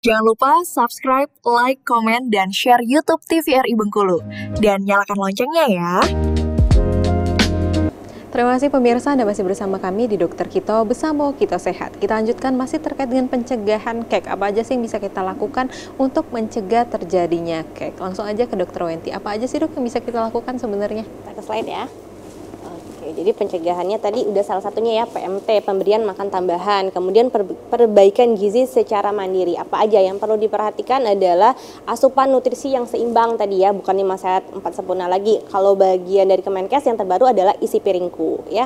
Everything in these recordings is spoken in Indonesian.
Jangan lupa subscribe, like, komen, dan share YouTube TVRI Bengkulu. Dan nyalakan loncengnya ya. Terima kasih pemirsa, Anda masih bersama kami di Dokter Kito Besamo Kito Sehat. Kita lanjutkan masih terkait dengan pencegahan kek. Apa aja sih yang bisa kita lakukan untuk mencegah terjadinya kek? Langsung aja ke Dokter Wenti. Apa aja sih dok yang bisa kita lakukan sebenarnya? Kita ke slide ya. Oke, jadi pencegahannya tadi udah salah satunya ya PMT, pemberian makan tambahan. Kemudian perbaikan gizi secara mandiri. Apa aja yang perlu diperhatikan adalah asupan nutrisi yang seimbang tadi ya, bukan 5 sehat 4 sempurna lagi. Kalau bagian dari Kemenkes yang terbaru adalah isi piringku ya.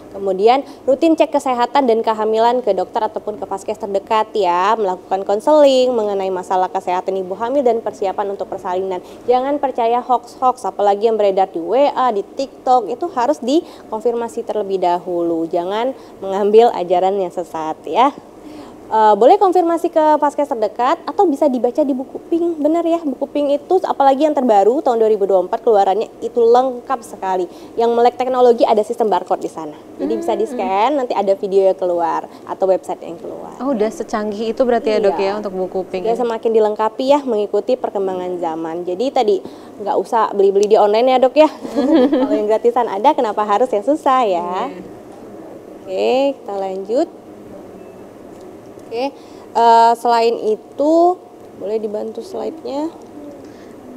Kemudian rutin cek kesehatan dan kehamilan ke dokter ataupun ke Vaskes terdekat ya, melakukan konseling mengenai masalah kesehatan ibu hamil dan persiapan untuk persalinan. Jangan percaya hoax-hoax, apalagi yang beredar di WA, di TikTok, itu harus dikonfirmasi terlebih dahulu. Jangan mengambil ajaran yang sesat ya. Boleh konfirmasi ke Vaskes terdekat atau bisa dibaca di buku Pink. Benar ya, buku Pink itu apalagi yang terbaru tahun 2024 keluarannya itu lengkap sekali. Yang melek teknologi ada sistem barcode di sana. Jadi bisa di-scan, nanti ada video yang keluar atau website yang keluar. Oh, udah secanggih itu berarti ya dok ya untuk buku Pink. Sudah semakin dilengkapi ya mengikuti perkembangan zaman. Jadi tadi nggak usah beli-beli di online ya dok ya. Kalau yang gratisan ada, kenapa harus yang susah ya? Oke, kita lanjut. Oke, selain itu boleh dibantu slide-nya.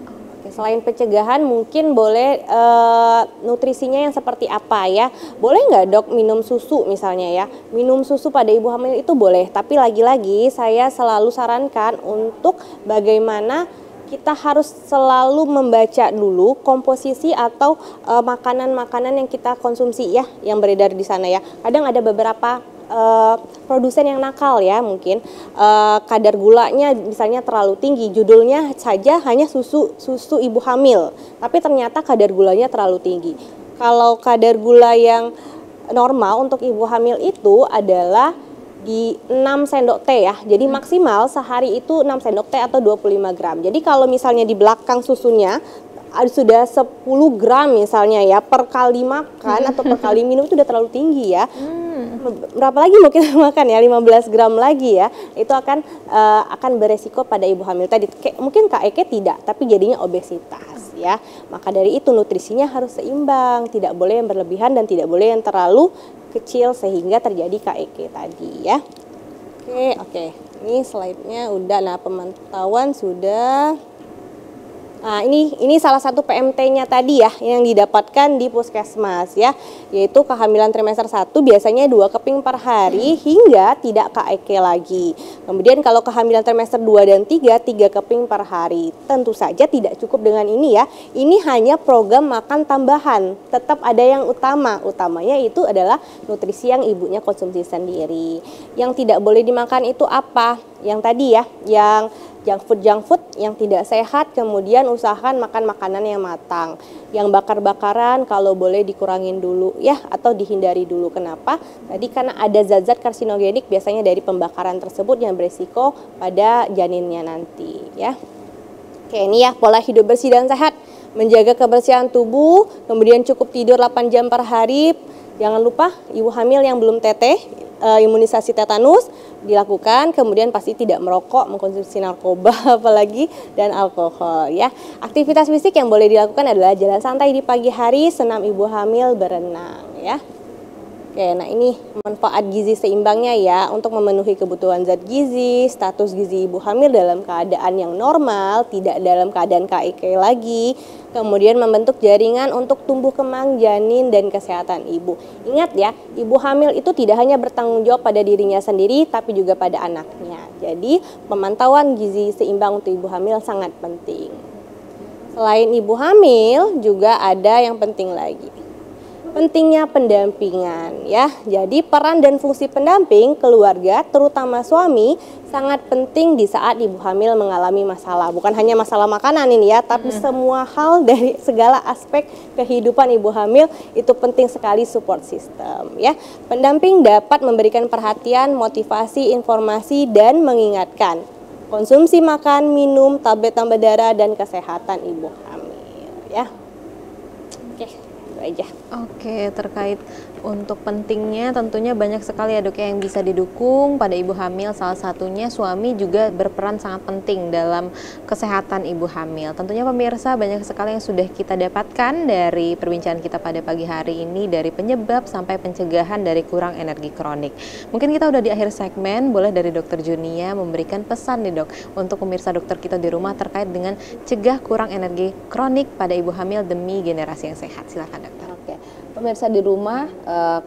Oke, selain pencegahan mungkin boleh nutrisinya yang seperti apa ya? Boleh nggak dok minum susu misalnya ya? Minum susu pada ibu hamil itu boleh, tapi lagi-lagi saya selalu sarankan untuk bagaimana kita harus selalu membaca dulu komposisi atau makanan-makanan yang kita konsumsi ya, yang beredar di sana ya. Kadang ada beberapa produsen yang nakal ya, mungkin kadar gulanya misalnya terlalu tinggi, judulnya saja hanya susu ibu hamil, tapi ternyata kadar gulanya terlalu tinggi. Kalau kadar gula yang normal untuk ibu hamil itu adalah di 6 sendok teh ya. Jadi maksimal sehari itu 6 sendok teh atau 25 gram. Jadi kalau misalnya di belakang susunya sudah 10 gram misalnya ya per kali makan atau per kali minum itu udah terlalu tinggi ya. Berapa lagi mau kita makan ya? 15 gram lagi ya. Itu akan beresiko pada ibu hamil tadi. Mungkin KEK tidak, tapi jadinya obesitas ya. Maka dari itu nutrisinya harus seimbang, tidak boleh yang berlebihan dan tidak boleh yang terlalu kecil sehingga terjadi KEK tadi ya. Oke. Ini slide-nya udah. Nah, pemantauan sudah. Nah, ini salah satu PMT-nya tadi ya yang didapatkan di Puskesmas ya, yaitu kehamilan trimester 1 biasanya 2 keping per hari hingga tidak KEK lagi. Kemudian kalau kehamilan trimester 2 dan 3 keping per hari. Tentu saja tidak cukup dengan ini ya. Ini hanya program makan tambahan. Tetap ada yang utamanya itu adalah nutrisi yang ibunya konsumsi sendiri. Yang tidak boleh dimakan itu apa? Yang tadi ya, yang junk food yang tidak sehat, kemudian usahakan makan makanan yang matang. Yang bakar-bakaran kalau boleh dikurangin dulu ya, atau dihindari dulu. Kenapa? Tadi karena ada zat-zat karsinogenik biasanya dari pembakaran tersebut yang beresiko pada janinnya nanti ya. Oke, ini ya pola hidup bersih dan sehat. Menjaga kebersihan tubuh, kemudian cukup tidur 8 jam per hari. Jangan lupa ibu hamil yang belum teteh, imunisasi tetanus dilakukan, kemudian pasti tidak merokok, mengkonsumsi narkoba apalagi dan alkohol ya. Aktivitas fisik yang boleh dilakukan adalah jalan santai di pagi hari, senam ibu hamil, berenang ya. Oke, nah ini manfaat gizi seimbangnya ya untuk memenuhi kebutuhan zat gizi, status gizi ibu hamil dalam keadaan yang normal, tidak dalam keadaan KEK lagi. Kemudian membentuk jaringan untuk tumbuh kembang janin dan kesehatan ibu. Ingat ya, ibu hamil itu tidak hanya bertanggung jawab pada dirinya sendiri, tapi juga pada anaknya. Jadi pemantauan gizi seimbang untuk ibu hamil sangat penting. Selain ibu hamil, juga ada yang penting lagi. Pentingnya pendampingan ya. Jadi peran dan fungsi pendamping keluarga terutama suami sangat penting di saat ibu hamil mengalami masalah. Bukan hanya masalah makanan ini ya, tapi semua hal dari segala aspek kehidupan ibu hamil itu penting sekali support system ya. Pendamping dapat memberikan perhatian, motivasi, informasi dan mengingatkan konsumsi makan, minum, tablet tambah darah dan kesehatan ibu hamil ya. Oke. Aja. Oke, terkait Untuk pentingnya tentunya banyak sekali ya dok yang bisa didukung pada ibu hamil. Salah satunya suami juga berperan sangat penting dalam kesehatan ibu hamil. Tentunya pemirsa banyak sekali yang sudah kita dapatkan dari perbincangan kita pada pagi hari ini, dari penyebab sampai pencegahan dari kurang energi kronik. Mungkin kita udah di akhir segmen, boleh dari Dokter Junia memberikan pesan nih dok untuk pemirsa dokter kita di rumah terkait dengan cegah kurang energi kronik pada ibu hamil demi generasi yang sehat. Silakan dokter. Oke, pemirsa di rumah,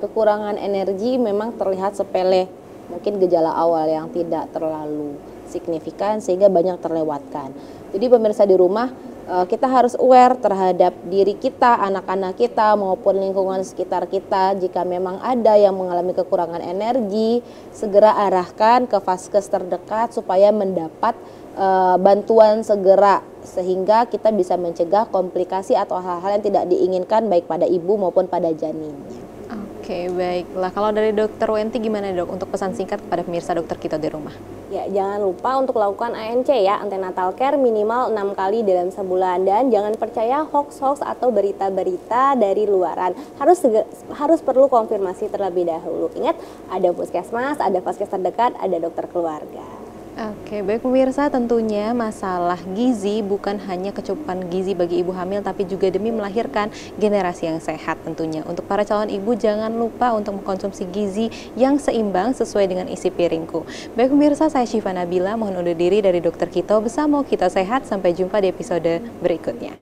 kekurangan energi memang terlihat sepele, mungkin gejala awal yang tidak terlalu signifikan sehingga banyak terlewatkan. Jadi pemirsa di rumah, kita harus aware terhadap diri kita, anak-anak kita maupun lingkungan sekitar kita. Jika memang ada yang mengalami kekurangan energi, segera arahkan ke vaskes terdekat supaya mendapat bantuan segera, sehingga kita bisa mencegah komplikasi atau hal-hal yang tidak diinginkan baik pada ibu maupun pada janinnya. Oke, baiklah. Kalau dari Dokter Wenti gimana dok untuk pesan singkat kepada pemirsa dokter kita di rumah? Ya, jangan lupa untuk lakukan ANC ya, antenatal care minimal 6 kali dalam sebulan, dan jangan percaya hoax-hoax atau berita-berita dari luaran. Harus perlu konfirmasi terlebih dahulu. Ingat, ada puskesmas, ada vaskes terdekat, ada dokter keluarga. Oke, baik pemirsa, tentunya masalah gizi bukan hanya kecukupan gizi bagi ibu hamil, tapi juga demi melahirkan generasi yang sehat tentunya. Untuk para calon ibu, jangan lupa untuk mengkonsumsi gizi yang seimbang sesuai dengan isi piringku. Baik pemirsa, saya Syifa Nabila, mohon undur diri dari Dokter Kito bersama Kita Sehat. Sampai jumpa di episode berikutnya.